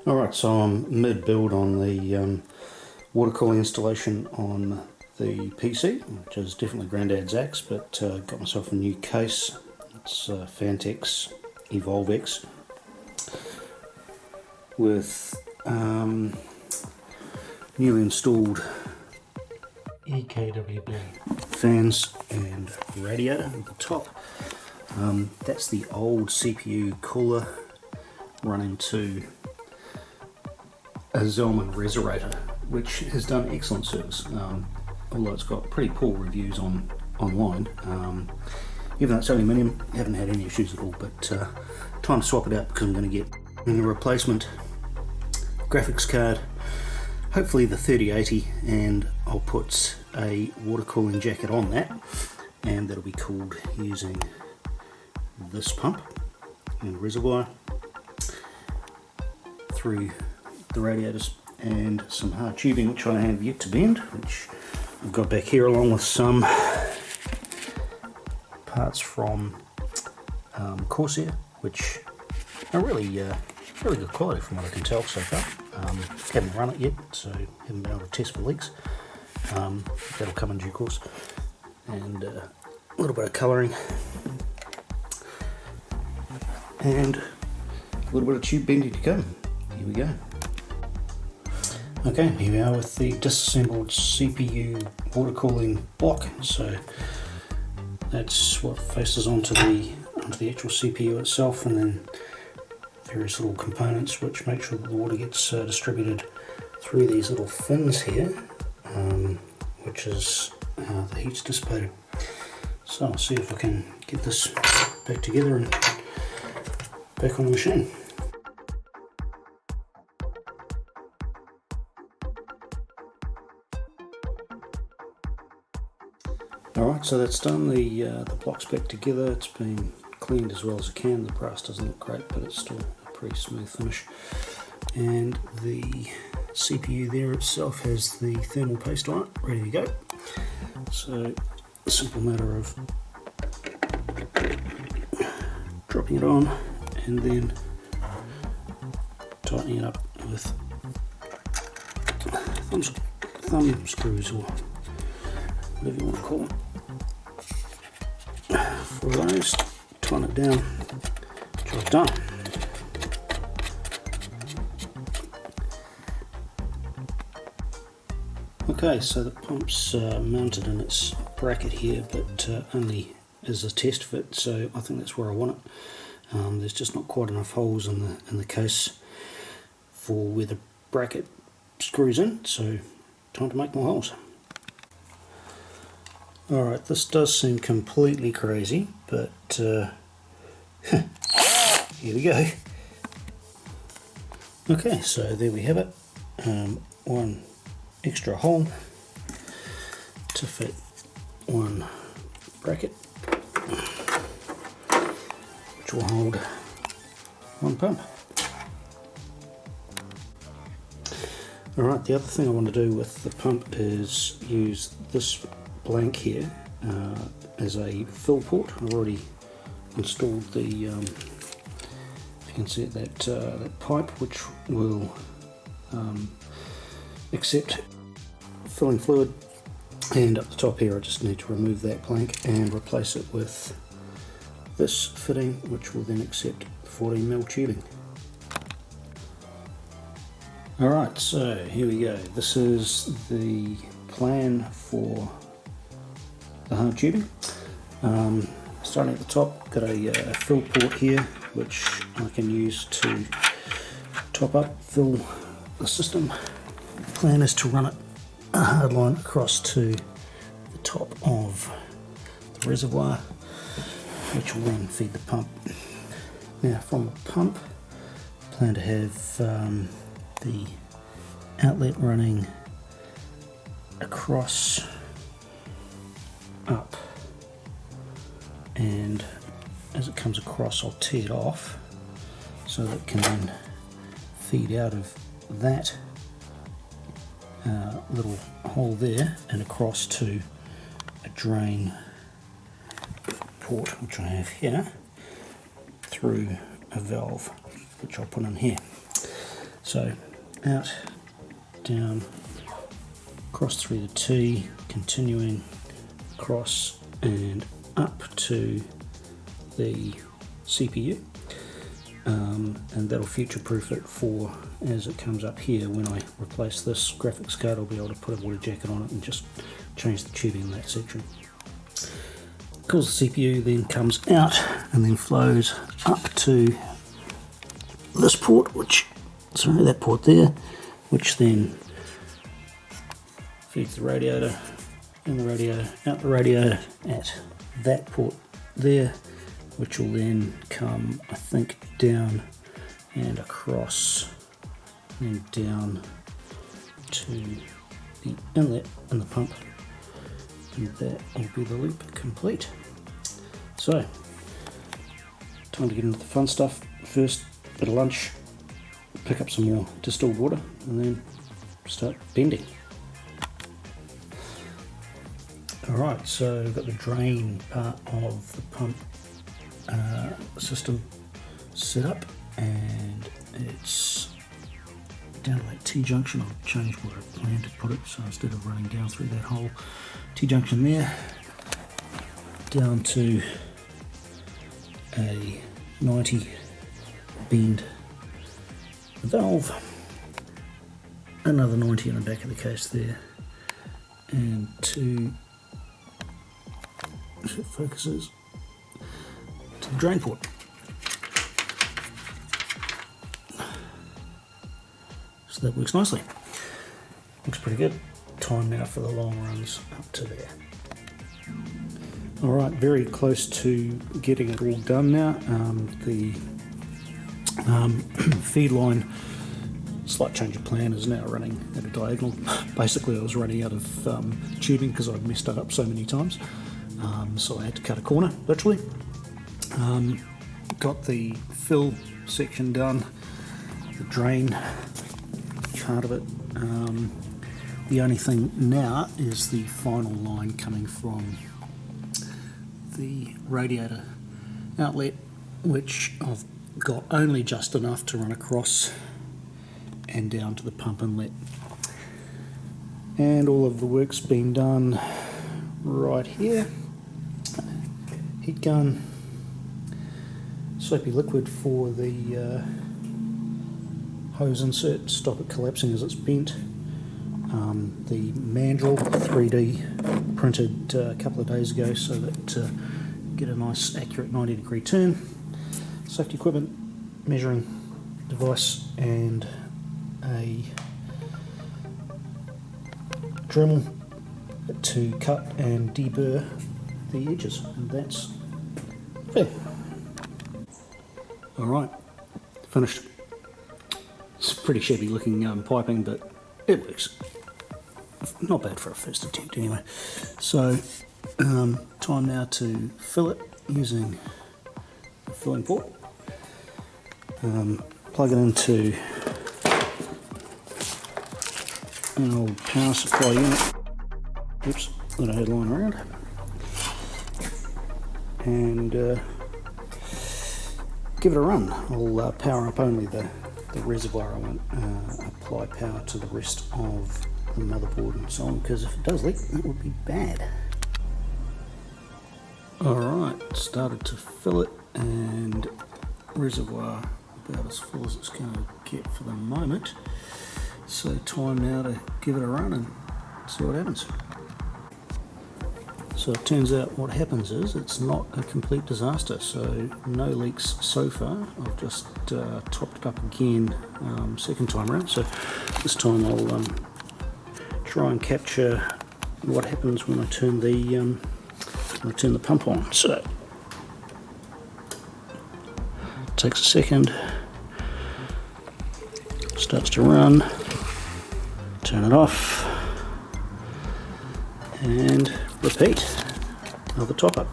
Alright, so I'm mid-build on the water cooling installation on the PC, which is definitely Grandad's axe, but got myself a new case. It's Fantex Evolve X with newly installed EKWB fans and radiator at the top. That's the old CPU cooler running to a Zalman resonator, which has done excellent service, although it's got pretty poor reviews online. Even though it's aluminium, I haven't had any issues at all, but time to swap it out because I'm going to get a replacement graphics card, hopefully the 3080, and I'll put a water cooling jacket on that, and that'll be cooled using this pump and reservoir through the radiators and some hard tubing which I have yet to bend, which I've got back here, along with some parts from Corsair, which are really good quality from what I can tell so far. Haven't run it yet, so haven't been able to test for leaks. That'll come in due course. And a little bit of colouring and a little bit of tube bending to come. Here we go. Okay, here we are with the disassembled CPU water cooling block. So that's what faces onto the actual CPU itself, and then various little components which make sure that the water gets distributed through these little fins here, which is how the heat's dissipated. So I'll see if I can get this back together and back on the machine. Alright, so that's done. The block's back together. It's been cleaned as well as it can. The brass doesn't look great, but it's still a pretty smooth finish. And the CPU there itself has the thermal paste on it, ready to go. So a simple matter of dropping it on and then tightening it up with thumb screws, or whatever you want to call them. For those, tighten it down, job done. Okay, so the pump's mounted in its bracket here, but only as a test fit, so I think that's where I want it. There's just not quite enough holes in the case for where the bracket screws in, so time to make more holes. Alright, this does seem completely crazy, but here we go. Okay, so there we have it. One extra hole to fit one bracket, which will hold one pump. Alright, the other thing I want to do with the pump is use this blank here as a fill port. I've already installed the, if you can see it, that pipe which will accept filling fluid, and up the top here I just need to remove that blank and replace it with this fitting, which will then accept 14mm tubing. Alright, so here we go. This is the plan for the hard tubing. Starting at the top, got a fill port here which I can use to top up, fill the system. The plan is to run it a hard line across to the top of the reservoir, which will then feed the pump. Now from the pump, I plan to have the outlet running across, up, and as it comes across I'll tee it off so that it can then feed out of that little hole there and across to a drain port which I have here through a valve which I'll put in here. So out, down, across through the T, continuing across and up to the CPU, and that'll future-proof it for as it comes up here. When I replace this graphics card, I'll be able to put a water jacket on it and just change the tubing in that section. Of course, the CPU then comes out and then flows up to this port, that port there, which then feeds the radiator, in the radiator, out the radiator at that port there, which will then come, I think, down and across and down to the inlet in the pump, and that will be the loop complete. So, time to get into the fun stuff. First, bit of lunch, pick up some more distilled water, and then start bending. Alright, so we've got the drain part of the pump system set up, and it's down to that T-junction. I've changed where I plan to put it, so instead of running down through that whole T-junction there, down to a 90 bend valve, another 90 in the back of the case there, and two, if it focuses, to the drain port. So that works nicely. Looks pretty good. Time now for the long runs up to there. Alright, very close to getting it all done now. The feed line, slight change of plan, is now running at a diagonal. Basically I was running out of tubing because I'd messed it up so many times, so I had to cut a corner, literally. Got the fill section done, the drain part of it. The only thing now is the final line coming from the radiator outlet, which I've got only just enough to run across and down to the pump inlet. And all of the work's been done right here. Heat gun, soapy liquid for the hose insert, stop it collapsing as it's bent. The mandrel 3D printed a couple of days ago so that get a nice accurate 90-degree turn. Safety equipment, measuring device, and a Dremel to cut and deburr the edges, and that's it. Alright, finished. It's pretty shabby looking piping, but it works. Not bad for a first attempt anyway. So, time now to fill it using the filling port. Plug it into an old power supply unit. Oops, that I had lying around. And give it a run. I'll power up only the reservoir. I won't apply power to the rest of the motherboard and so on, because if it does leak, that would be bad. Alright, started to fill it, and reservoir about as full as it's going to get for the moment. So time now to give it a run and see what happens. So it turns out what happens is it's not a complete disaster, so no leaks so far. I've just topped it up again second time around, so this time I'll try and capture what happens when I turn the pump on. So it takes a second, starts to run, turn it off, and repeat. Another top up.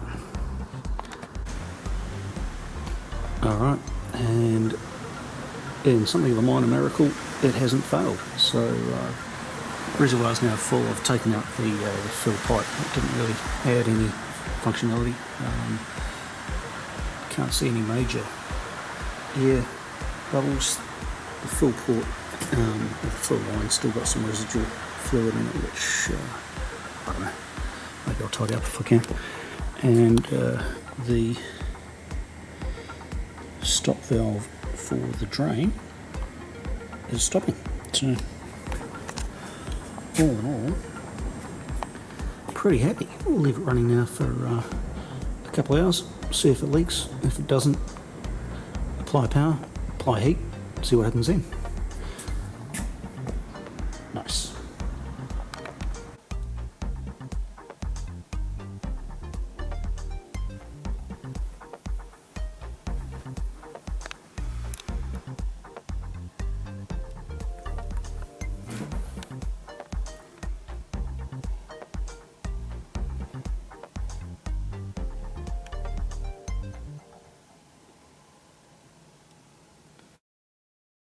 Alright, and in something of a minor miracle, it hasn't failed. So reservoir is now full. I've taken out the fill pipe. It didn't really add any functionality. Can't see any major air bubbles. The fill port The full line's still got some residual fluid in it, which I don't know, maybe I'll tidy up if I can. And the stop valve for the drain is stopping. So all in all, pretty happy. We'll leave it running now for a couple of hours, see if it leaks. If it doesn't, apply power, apply heat, see what happens then.